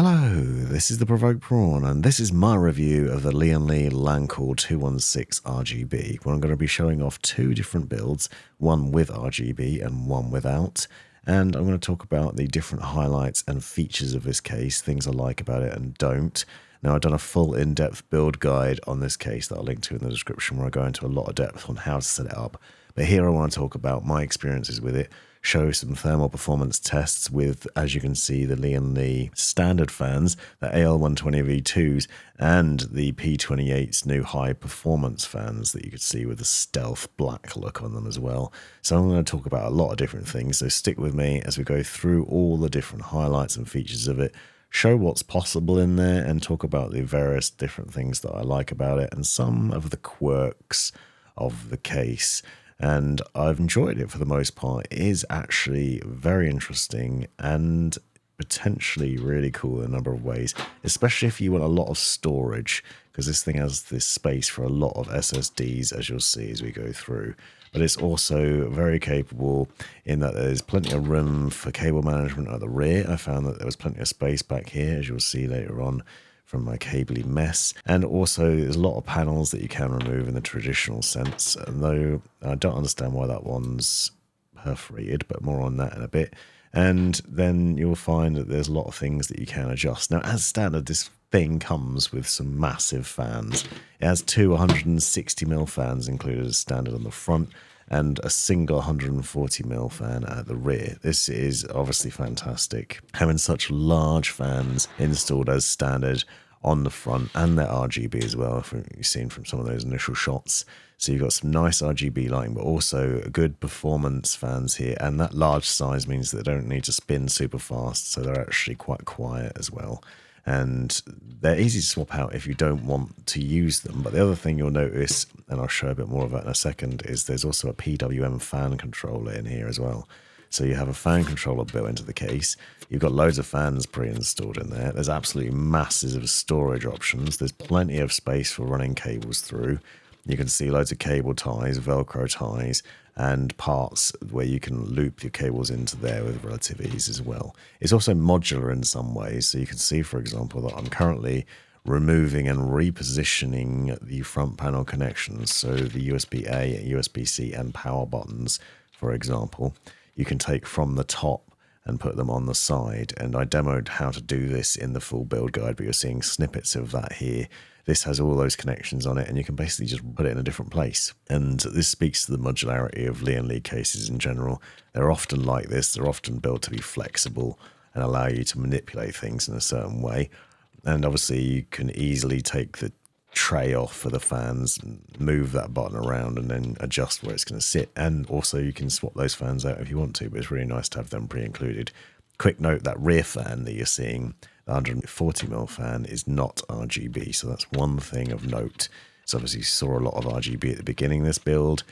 Hello, this is the Provoked Prawn, and this is my review of the Lian Li Lancool 216 RGB, where I'm going to be showing off two different builds, one with RGB and one without, and I'm going to talk about the different highlights and features of this case, things I like about it and don't. Now, I've done a full in-depth build guide on this case that I'll link to in the description, where I go into a lot of depth on how to set it up, but here I want to talk about my experiences with it, show some thermal performance tests with, as you can see, the Lian Li standard fans, the AL120 V2s, and the P28's new high performance fans that you could see with a stealth black look on them as well. So I'm going to talk about a lot of different things, so stick with me as we go through all the different highlights and features of it, show what's possible in there, and talk about the various different things that I like about it and some of the quirks of the case. And I've enjoyed it for the most part. It is actually very interesting and potentially really cool in a number of ways, especially if you want a lot of storage, because this thing has this space for a lot of SSDs, as you'll see as we go through. But it's also very capable in that there's plenty of room for cable management at the rear. I found that there was plenty of space back here, as you'll see later on from my cably mess, and also there's a lot of panels that you can remove in the traditional sense, and though I don't understand why that one's perforated, but more on that in a bit. And then you'll find that there's a lot of things that you can adjust. Now, as standard, this thing comes with some massive fans. It has two 160mm fans included as standard on the front, and a single 140mm fan at the rear. This is obviously fantastic, having such large fans installed as standard on the front, and their RGB as well, from you've seen from some of those initial shots. So you've got some nice RGB lighting, but also good performance fans here, and that large size means that they don't need to spin super fast, so they're actually quite quiet as well. And they're easy to swap out if you don't want to use them. But the other thing you'll notice, and I'll show a bit more of that in a second, is there's also a PWM fan controller in here as well. So you have a fan controller built into the case. You've got loads of fans pre-installed in there. There's absolutely masses of storage options. There's plenty of space for running cables through. You can see loads of cable ties, Velcro ties, and parts where you can loop your cables into there with relative ease as well. It's also modular in some ways, so you can see, for example, that I'm currently removing and repositioning the front panel connections, so the USB-A, USB-C, and power buttons, for example, you can take from the top and put them on the side, and I demoed how to do this in the full build guide, but you're seeing snippets of that here. This has all those connections on it, and you can basically just put it in a different place. And this speaks to the modularity of Lian Li cases in general. They're often like this. They're often built to be flexible and allow you to manipulate things in a certain way. And obviously, you can easily take the tray off for the fans, move that button around, and then adjust where it's going to sit. And also, you can swap those fans out if you want to, but it's really nice to have them pre-included. Quick note, that rear fan that you're seeing, the 140mm fan, is not RGB, so that's one thing of note. So obviously you saw a lot of RGB at the beginning of this build,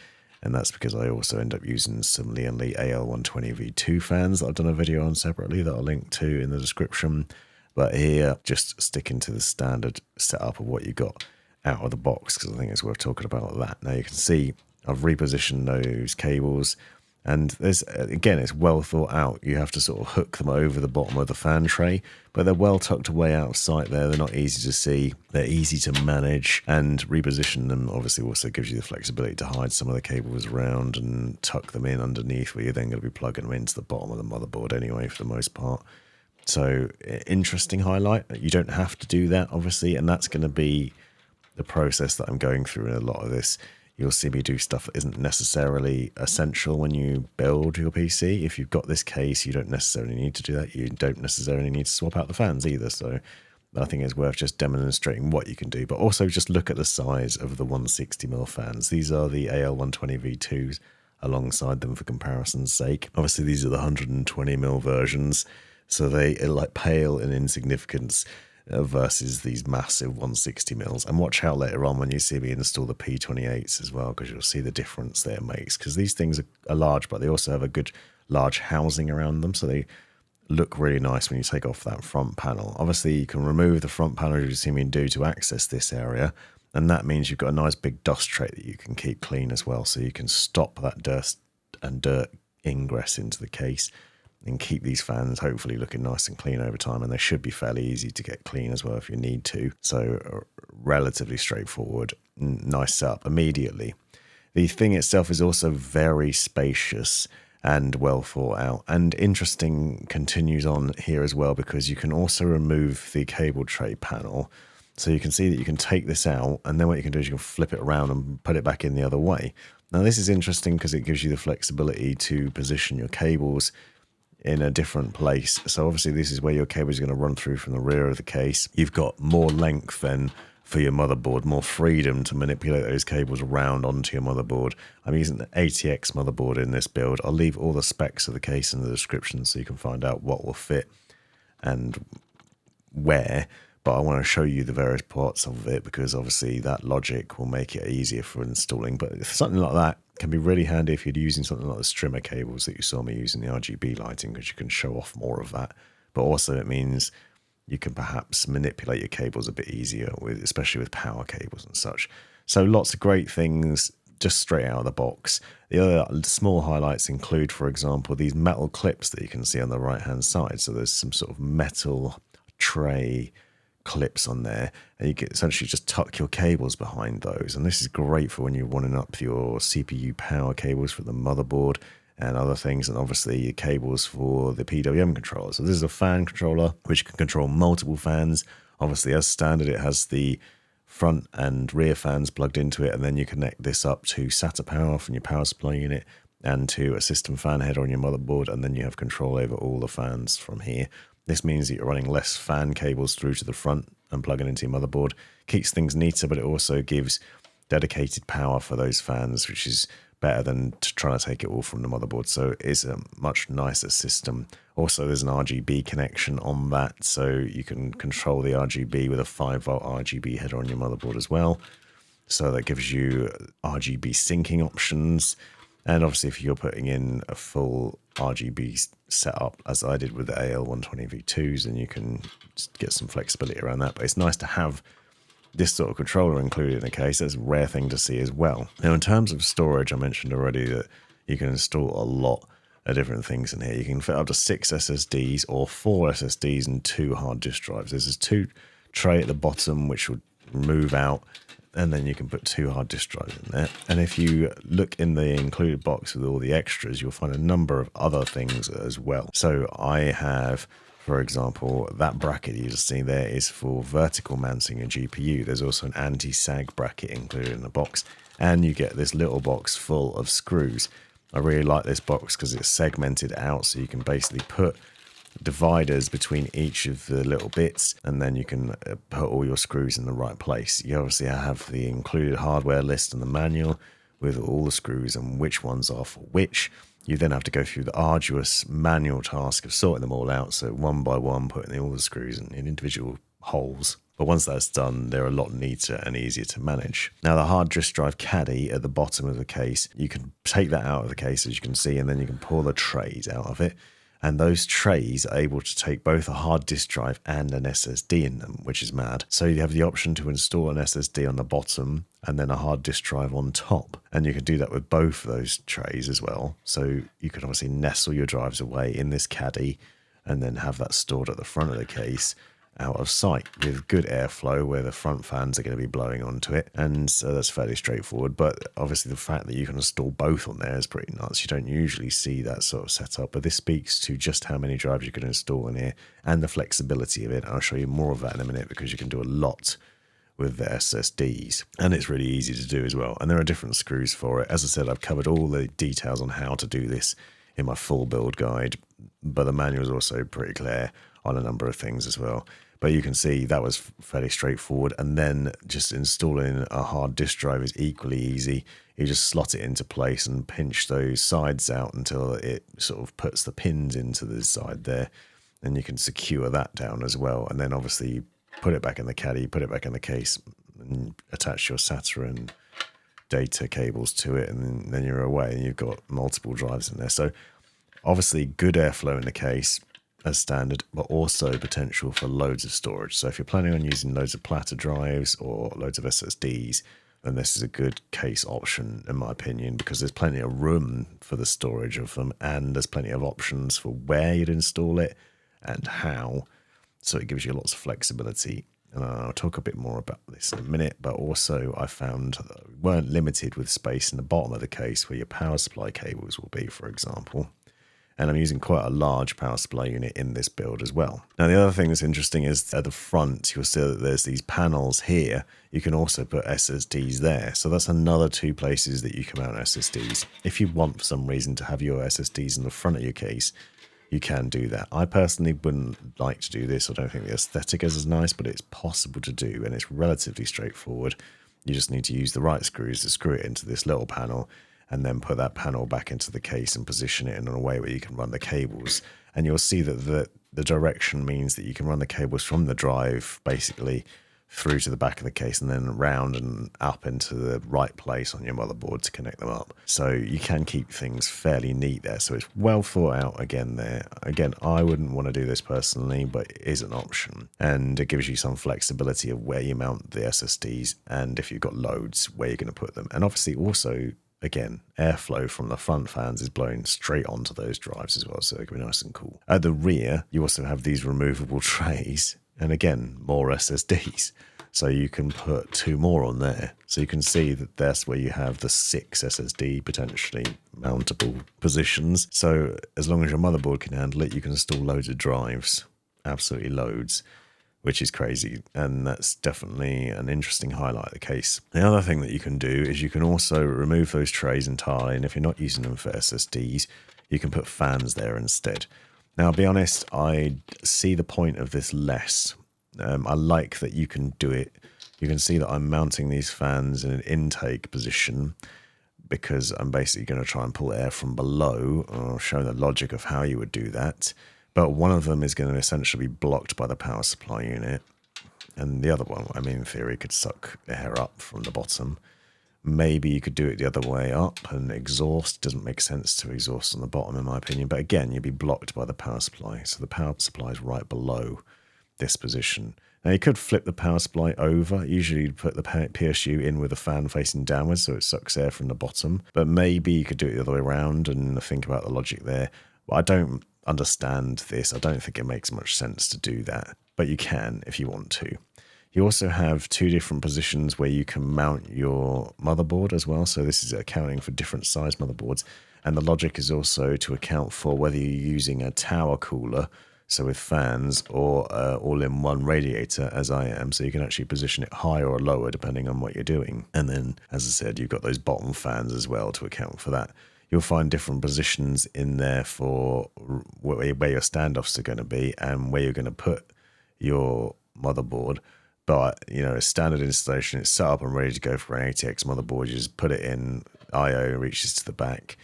and that's because I also end up using some Lian Li AL120 V2 fans that I've done a video on separately that I'll link to in the description. But here, just sticking to the standard setup of what you got out of the box, because I think it's worth talking about that. Now you can see I've repositioned those cables, and there's, again, it's well thought out. You have to sort of hook them over the bottom of the fan tray, but they're well tucked away out of sight there. They're not easy to see. They're easy to manage, and reposition them obviously also gives you the flexibility to hide some of the cables around and tuck them in underneath, where you're then going to be plugging them into the bottom of the motherboard anyway for the most part. So interesting highlight. You don't have to do that, obviously, and that's going to be the process that I'm going through in a lot of this. You'll see me do stuff that isn't necessarily essential when you build your PC. If you've got this case, you don't necessarily need to do that. You don't necessarily need to swap out the fans either. So I think it's worth just demonstrating what you can do. But also just look at the size of the 160mm fans. These are the AL120 V2s alongside them for comparison's sake. Obviously, these are the 120mm versions, so they like pale in insignificance versus these massive 160mm. And watch out later on when you see me install the P28s as well, because you'll see the difference there it makes. Because these things are large, but they also have a good large housing around them, so they look really nice when you take off that front panel. Obviously, you can remove the front panel, as you see me do, to access this area, and that means you've got a nice big dust tray that you can keep clean as well, so you can stop that dust and dirt ingress into the case. and keep these fans hopefully looking nice and clean over time. And they should be fairly easy to get clean as well if you need to. So relatively straightforward, nice setup immediately. The thing itself is also very spacious and well thought out. And interesting continues on here as well, because you can also remove the cable tray panel. So you can see that you can take this out, and then what you can do is you can flip it around and put it back in the other way. Now this is interesting because it gives you the flexibility to position your cables in a different place. So obviously this is where your cable is going to run through from the rear of the case. You've got more length then for your motherboard, more freedom to manipulate those cables around onto your motherboard. I'm using the ATX motherboard in this build. I'll leave all the specs of the case in the description so you can find out what will fit and where. But I want to show you the various parts of it because obviously that logic will make it easier for installing. But something like that can be really handy if you're using something like the strimmer cables that you saw me using the RGB lighting, because you can show off more of that. But also it means you can perhaps manipulate your cables a bit easier, especially with power cables and such. So lots of great things just straight out of the box. The other small highlights include, for example, these metal clips that you can see on the right hand side. So there's some sort of metal tray clips on there, and you can essentially just tuck your cables behind those. And this is great for when you're running up your CPU power cables for the motherboard and other things, and obviously cables for the PWM controller. So this is a fan controller which can control multiple fans. Obviously, as standard, it has the front and rear fans plugged into it, and then you connect this up to SATA power from your power supply unit and to a system fan header on your motherboard, and then you have control over all the fans from here. This means that you're running less fan cables through to the front and plugging into your motherboard. Keeps things neater, but it also gives dedicated power for those fans, which is better than trying to take it all from the motherboard. So it's a much nicer system. Also, there's an RGB connection on that, so you can control the RGB with a 5-volt RGB header on your motherboard as well. So that gives you RGB syncing options. And obviously, if you're putting in a full RGB setup, as I did with the AL120 V2s, then you can get some flexibility around that. But it's nice to have this sort of controller included in a case. That's a rare thing to see as well. Now, in terms of storage, I mentioned already that you can install a lot of different things in here. You can fit up to 6 SSDs or 4 SSDs and 2 hard disk drives. There's this 2 tray at the bottom, which would move out, and then you can put 2 hard disk drives in there. And if you look in the included box with all the extras, you'll find a number of other things as well. So I have, for example, that bracket you just see there is for vertical mounting a GPU. There's also an anti-sag bracket included in the box, and you get this little box full of screws. I really like this box because it's segmented out, so you can basically put dividers between each of the little bits, and then you can put all your screws in the right place. You obviously have the included hardware list and the manual with all the screws and which ones are for which. You then have to go through the arduous manual task of sorting them all out, so one by one putting all the screws in individual holes. But once that's done, they're a lot neater and easier to manage. Now, the hard disk drive caddy at the bottom of the case, you can take that out of the case, as you can see, and then you can pull the trays out of it. And those trays are able to take both a hard disk drive and an SSD in them, which is mad. So you have the option to install an SSD on the bottom and then a hard disk drive on top. And you can do that with both of those trays as well. So you can obviously nestle your drives away in this caddy and then have that stored at the front of the case, out of sight, with good airflow where the front fans are going to be blowing onto it. And so that's fairly straightforward. But obviously the fact that you can install both on there is pretty nuts. You don't usually see that sort of setup, but this speaks to just how many drives you can install in here and the flexibility of it. I'll show you more of that in a minute because you can do a lot with the SSDs, and it's really easy to do as well. And there are different screws for it. As I said, I've covered all the details on how to do this in my full build guide, but the manual is also pretty clear on a number of things as well. But you can see that was fairly straightforward. And then just installing a hard disk drive is equally easy. You just slot it into place and pinch those sides out until it sort of puts the pins into the side there. And you can secure that down as well. And then obviously you put it back in the caddy, put it back in the case, and attach your SATA and data cables to it. And then you're away and you've got multiple drives in there. So obviously good airflow in the case as standard, but also potential for loads of storage. So if you're planning on using loads of platter drives or loads of SSDs, And this is a good case option, in my opinion, because there's plenty of room for the storage of them, and there's plenty of options for where you'd install it and how. So it gives you lots of flexibility. And I'll talk a bit more about this in a minute, but also I found that we weren't limited with space in the bottom of the case where your power supply cables will be, for example. And I'm using quite a large power supply unit in this build as well. Now, the other thing that's interesting is at the front, you'll see that there's these panels here. You can also put SSDs there. So that's another 2 places that you can mount SSDs. If you want, for some reason, to have your SSDs in the front of your case, you can do that. I personally wouldn't like to do this. I don't think the aesthetic is as nice, but it's possible to do, and it's relatively straightforward. You just need to use the right screws to screw it into this little panel, and then put that panel back into the case and position it in a way where you can run the cables. And you'll see that the direction means that you can run the cables from the drive basically through to the back of the case and then around and up into the right place on your motherboard to connect them up. So you can keep things fairly neat there. So it's well thought out again there. Again, I wouldn't want to do this personally, but it is an option. And it gives you some flexibility of where you mount the SSDs and if you've got loads, where you're going to put them. And obviously also, again, airflow from the front fans is blowing straight onto those drives as well, so it can be nice and cool. At the rear, you also have these removable trays, and again, more SSDs. So you can put 2 more on there. So you can see that that's where you have the 6 SSD potentially mountable positions. So as long as your motherboard can handle it, you can install loads of drives, absolutely loads, which is crazy, and that's definitely an interesting highlight of the case. The other thing that you can do is you can also remove those trays entirely, and if you're not using them for SSDs, you can put fans there instead. Now, I'll be honest, I see the point of this less. I like that you can do it. You can see that I'm mounting these fans in an intake position because I'm basically going to try and pull air from below. I'll show the logic of how you would do that. But one of them is going to essentially be blocked by the power supply unit. And the other one, I mean, in theory, could suck air up from the bottom. Maybe you could do it the other way up and exhaust. Doesn't make sense to exhaust on the bottom, in my opinion. But again, you'd be blocked by the power supply. So the power supply is right below this position. Now, you could flip the power supply over. Usually you'd put the PSU in with the fan facing downwards so it sucks air from the bottom. But maybe you could do it the other way around and think about the logic there. But I don't understand this. I don't think it makes much sense to do that. But you can if you want to. You also have 2 different positions where you can mount your motherboard as well. So this is accounting for different size motherboards. And the logic is also to account for whether you're using a tower cooler, so with fans, or all-in-one radiator, as I am. So you can actually position it higher or lower depending on what you're doing. And then, as I said, you've got those bottom fans as well to account for that. You'll find different positions in there for where your standoffs are going to be and where you're going to put your motherboard. But, you know, a standard installation, it's set up and ready to go for an ATX motherboard. You just put it in, IO reaches to the back.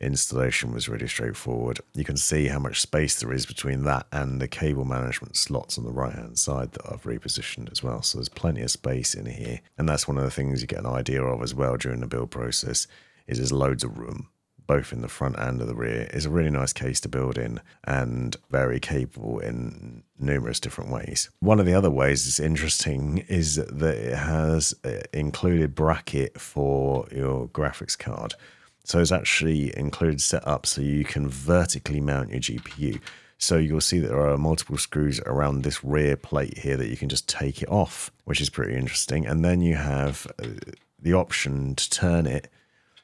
Installation was really straightforward. You can see how much space there is between that and the cable management slots on the right-hand side that I've repositioned as well. So there's plenty of space in here. And that's one of the things you get an idea of as well during the build process, is there's loads of room, both in the front and of the rear. It's a really nice case to build in and very capable in numerous different ways. One of the other ways it's interesting is that it has included bracket for your graphics card. So it's actually included setup so you can vertically mount your GPU. So you'll see that there are multiple screws around this rear plate here that you can just take it off, which is pretty interesting. And then you have the option to turn it.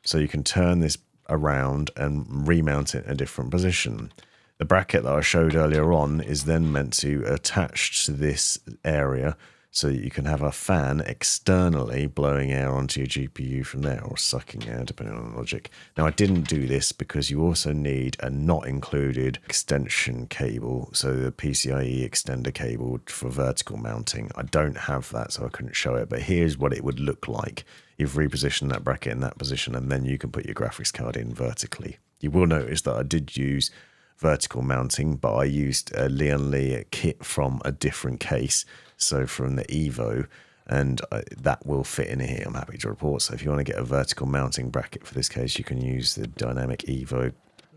So you can turn this around and remount it in a different position. The bracket that I showed earlier on is then meant to attach to this area so that you can have a fan externally blowing air onto your GPU from there, or sucking air, depending on the logic. Now, I didn't do this because you also need a not included extension cable, so the PCIe extender cable for vertical mounting. I don't have that, so I couldn't show it, but here's what it would look like. You've repositioned that bracket in that position, and then you can put your graphics card in vertically. You will notice that I did use vertical mounting, but I used a Lian Li kit from a different case, so from the Evo, and that will fit in here, I'm happy to report. So if you want to get a vertical mounting bracket for this case, you can use the dynamic Evo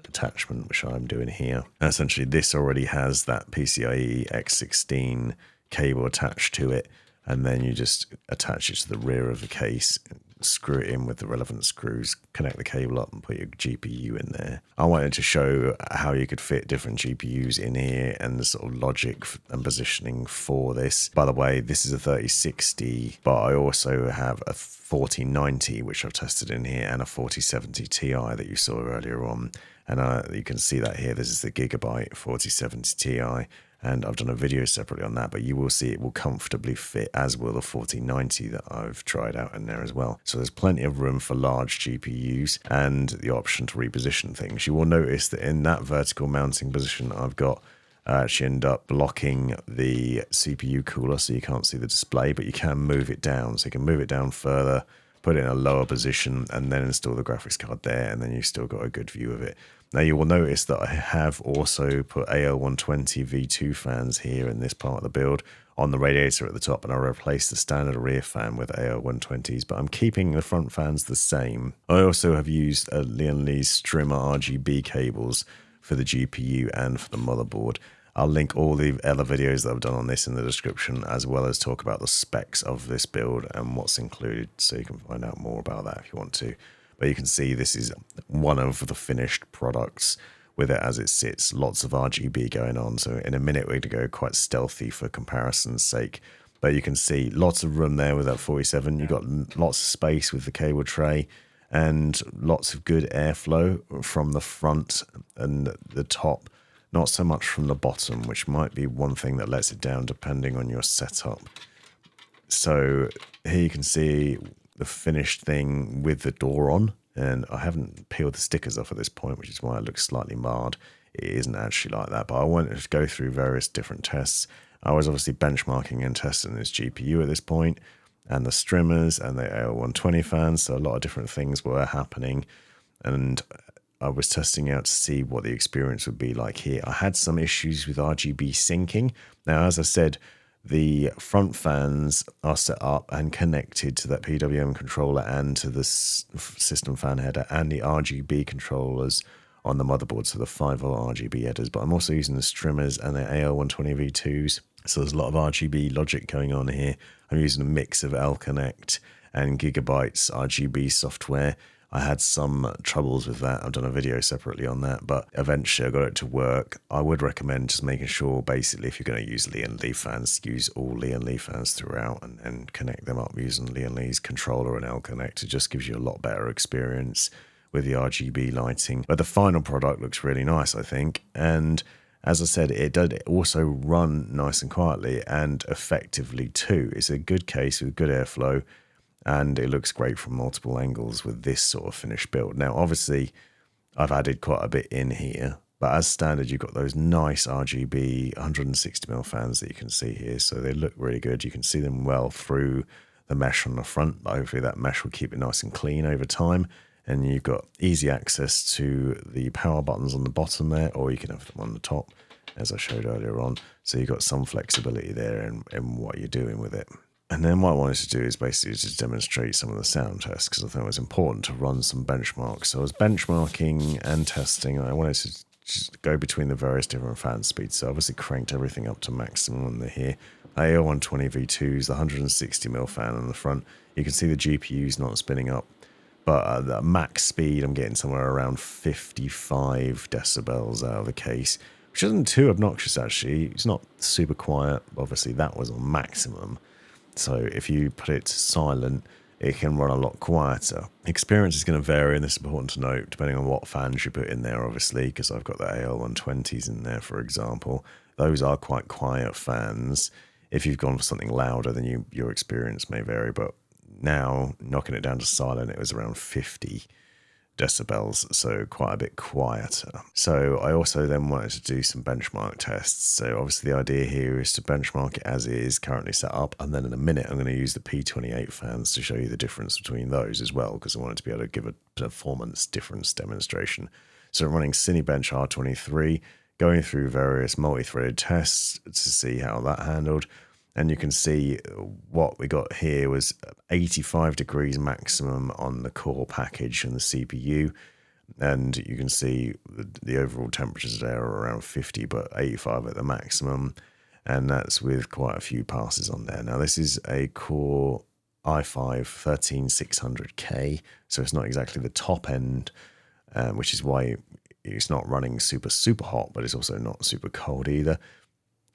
attachment, which I'm doing here. And essentially, this already has that PCIe X16 cable attached to it, and then you just attach it to the rear of the case, screw it in with the relevant screws, connect the cable up and put your GPU in there. I wanted to show how you could fit different GPUs in here and the sort of logic and positioning for this. By the way, this is a 3060, but I also have a 4090 which I've tested in here, and a 4070 Ti that you saw earlier on. And you can see that here. This is the Gigabyte 4070 Ti, and I've done a video separately on that, but you will see it will comfortably fit, as will the 4090 that I've tried out in there as well. So there's plenty of room for large GPUs and the option to reposition things. You will notice that in that vertical mounting position I've got, I actually end up blocking the CPU cooler so you can't see the display, but you can move it down. So you can move it down further, put it in a lower position, and then install the graphics card there, and then you've still got a good view of it. Now you will notice that I have also put AL120 V2 fans here in this part of the build on the radiator at the top, and I replaced the standard rear fan with AL120s, but I'm keeping the front fans the same. I also have used Lian Li's Strimmer RGB cables for the GPU and for the motherboard. I'll link all the other videos that I've done on this in the description, as well as talk about the specs of this build and what's included, so you can find out more about that if you want to. But you can see this is one of the finished products with it as it sits. Lots of RGB going on, so in a minute we're going to go quite stealthy for comparison's sake. But you can see lots of room there with that 47. You've got lots of space with the cable tray, and lots of good airflow from the front and the top. Not so much from the bottom, which might be one thing that lets it down depending on your setup. So here you can see the finished thing with the door on, and I haven't peeled the stickers off at this point, which is why it looks slightly marred. It isn't actually like that, but I wanted to go through various different tests. I was obviously benchmarking and testing this GPU at this point, and the Strimmers and the AL120 fans, so a lot of different things were happening, and I was testing out to see what the experience would be like here. I had some issues with RGB syncing. Now, as I said, the front fans are set up and connected to that PWM controller and to the system fan header and the RGB controllers on the motherboard, so the 5-volt RGB headers. But I'm also using the Strimmers and the AL120 V2s, so there's a lot of RGB logic going on here. I'm using a mix of L-Connect and Gigabyte's RGB software. I had some troubles with that. I've done a video separately on that, but eventually I got it to work. I would recommend just making sure, basically, if you're going to use Lian Li fans, use all Lian Li fans throughout and then connect them up using Lian Li's controller and L-Connect. It just gives you a lot better experience with the RGB lighting. But the final product looks really nice, I think. And as I said, it did also run nice and quietly and effectively too. It's a good case with good airflow, and it looks great from multiple angles with this sort of finished build. Now, obviously, I've added quite a bit in here, but as standard, you've got those nice RGB 160mm fans that you can see here, so they look really good. You can see them well through the mesh on the front. Hopefully that mesh will keep it nice and clean over time, and you've got easy access to the power buttons on the bottom there, or you can have them on the top, as I showed earlier on, so you've got some flexibility there in what you're doing with it. And then what I wanted to do is basically just demonstrate some of the sound tests, because I thought it was important to run some benchmarks. So I was benchmarking and testing, and I wanted to just go between the various different fan speeds. So I obviously cranked everything up to maximum on the here. AL120 V2s, the 160mm fan on the front. You can see the GPU's not spinning up, but at the max speed, I'm getting somewhere around 55 decibels out of the case, which isn't too obnoxious actually. It's not super quiet. Obviously, that was on maximum. So if you put it to silent, it can run a lot quieter. Experience is going to vary, and this is important to note, depending on what fans you put in there, obviously, because I've got the AL120s in there, for example. Those are quite quiet fans. If you've gone for something louder, then your experience may vary. But now, knocking it down to silent, it was around 50 decibels, so quite a bit quieter. So I also then wanted to do some benchmark tests. So obviously the idea here is to benchmark it as it is currently set up, and then in a minute I'm going to use the P28 fans to show you the difference between those as well, because I wanted to be able to give a performance difference demonstration. So I'm running Cinebench R23, going through various multi-threaded tests to see how that handled. And you can see what we got here was 85 degrees maximum on the core package and the CPU. And you can see the overall temperatures there are around 50, but 85 at the maximum. and that's with quite a few passes on there. Now, this is a Core i5 13600K, so it's not exactly the top end, which is why it's not running super hot, but it's also not super cold either.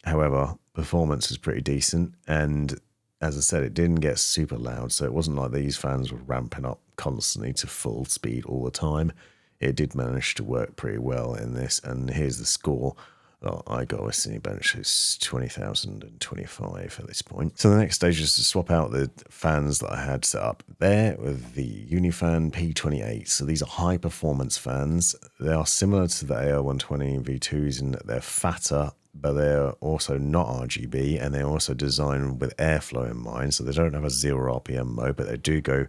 However, performance is pretty decent, and as I said, it didn't get super loud, so it wasn't like these fans were ramping up constantly to full speed all the time. It did manage to work pretty well in this, and here's the score. Well, I got a Cinebench, it's 20,025 at this point. So the next stage is to swap out the fans that I had set up there with the Unifan P28. So these are high performance fans. They are similar to the AL120 V2s in that they're fatter, but they're also not RGB, and they're also designed with airflow in mind. So they don't have a 0 RPM mode, but they do go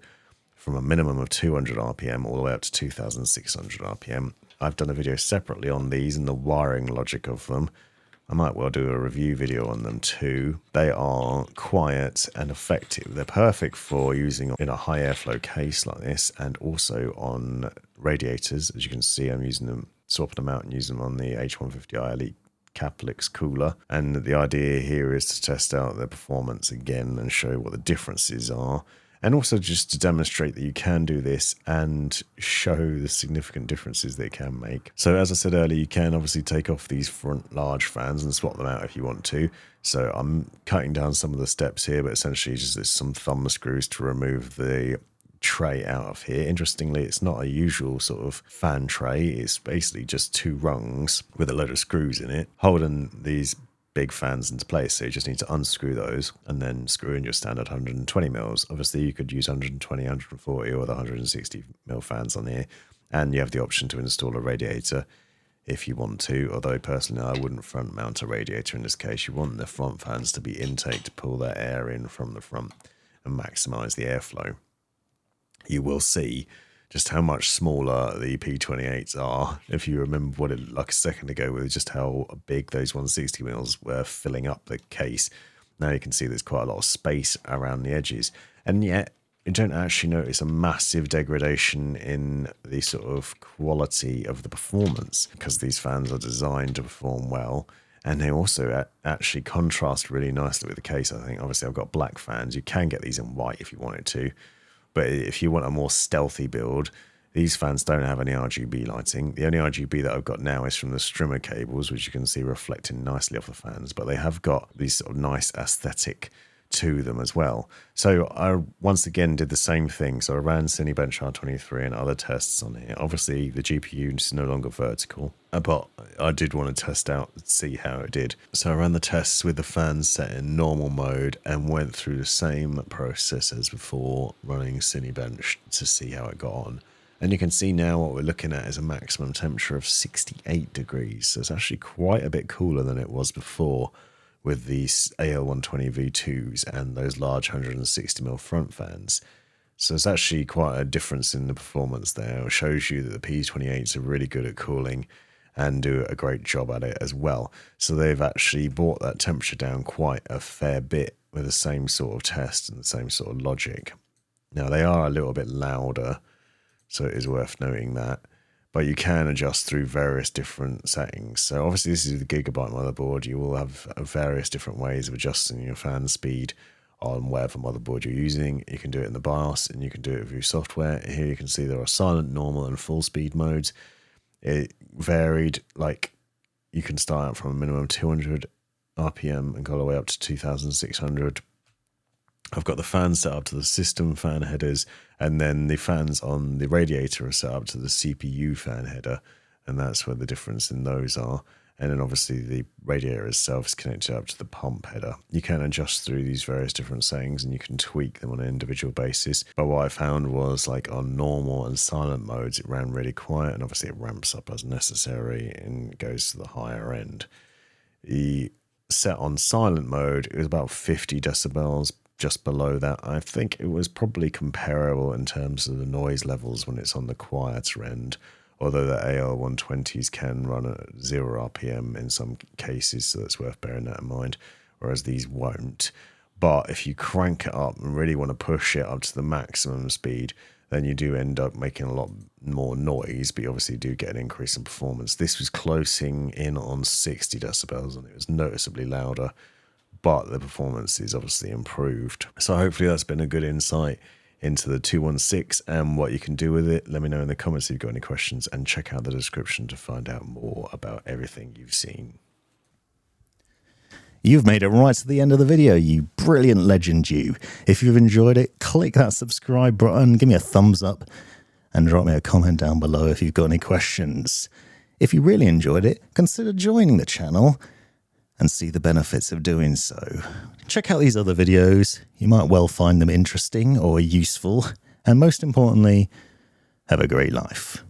from a minimum of 200 RPM all the way up to 2,600 RPM. I've done a video separately on these and the wiring logic of them. I might well do a review video on them too. They are quiet and effective. They're perfect for using in a high airflow case like this, and also on radiators. As you can see, I'm using them, swapping them out and using them on the H150i Elite Caplix cooler. And the idea here is to test out their performance again and show what the differences are. And also just to demonstrate that you can do this and show the significant differences they can make. So as I said earlier, you can obviously take off these front large fans and swap them out if you want to. So I'm cutting down some of the steps here, but essentially just there's some thumb screws to remove the tray out of here. Interestingly, it's not a usual sort of fan tray. It's basically just two rungs with a load of screws in it, holding these big fans into place. So you just need to unscrew those and then screw in your standard 120 mils. Obviously you could use 120, 140 or the 160 mil fans on here, and you have the option to install a radiator if you want to, although personally I wouldn't front mount a radiator in this case. You want the front fans to be intake to pull that air in from the front and maximize the airflow. You will see just how much smaller the P28s are. If you remember what it looked like a second ago with just how big those 160 mils were filling up the case, now you can see there's quite a lot of space around the edges. And yet you don't actually notice a massive degradation in the sort of quality of the performance, because these fans are designed to perform well. And they also actually contrast really nicely with the case, I think. Obviously I've got black fans. You can get these in white if you wanted to. But if you want a more stealthy build, these fans don't have any RGB lighting. The only RGB that I've got now is from the strimmer cables, which you can see reflecting nicely off the fans. But they have got these sort of nice aesthetic to them as well. So I once again did the same thing. So I ran Cinebench R23 and other tests on here. Obviously the GPU is no longer vertical, but I did want to test out and see how it did. So I ran the tests with the fans set in normal mode and went through the same process as before running Cinebench to see how it got on. And you can see now what we're looking at is a maximum temperature of 68 degrees. So it's actually quite a bit cooler than it was before with these AL120 V2s and those large 160mm front fans. So it's actually quite a difference in the performance there. It shows you that the P28s are really good at cooling and do a great job at it as well. So they've actually brought that temperature down quite a fair bit with the same sort of test and the same sort of logic. Now they are a little bit louder, so it is worth noting that. But you can adjust through various different settings. So obviously this is the Gigabyte motherboard. You will have various different ways of adjusting your fan speed on whatever motherboard you're using. You can do it in the BIOS and you can do it through software. Here you can see there are silent, normal and full speed modes. It varied, like you can start out from a minimum of 200 RPM and go all the way up to 2,600. I've got the fans set up to the system fan headers, and then the fans on the radiator are set up to the CPU fan header, and that's where the difference in those are. And then obviously the radiator itself is connected up to the pump header. You can adjust through these various different settings and you can tweak them on an individual basis. But what I found was, like, on normal and silent modes, it ran really quiet, and obviously it ramps up as necessary and goes to the higher end. The set on silent mode, it was about 50 decibels. Just below that, I think it was probably comparable in terms of the noise levels when it's on the quieter end, although the AL120s can run at 0 RPM in some cases, so that's worth bearing that in mind, whereas these won't. But if you crank it up and really want to push it up to the maximum speed, then you do end up making a lot more noise, but you obviously do get an increase in performance. This was closing in on 60 decibels and it was noticeably louder. but the performance is obviously improved. So hopefully that's been a good insight into the 216 and what you can do with it. Let me know in the comments if you've got any questions, and check out the description to find out more about everything you've seen. You've made it right to the end of the video, you brilliant legend you. If you've enjoyed it, click that subscribe button, give me a thumbs up, and drop me a comment down below if you've got any questions. If you really enjoyed it, consider joining the channel and see the benefits of doing so. Check out these other videos. You might well find them interesting or useful. And most importantly, have a great life.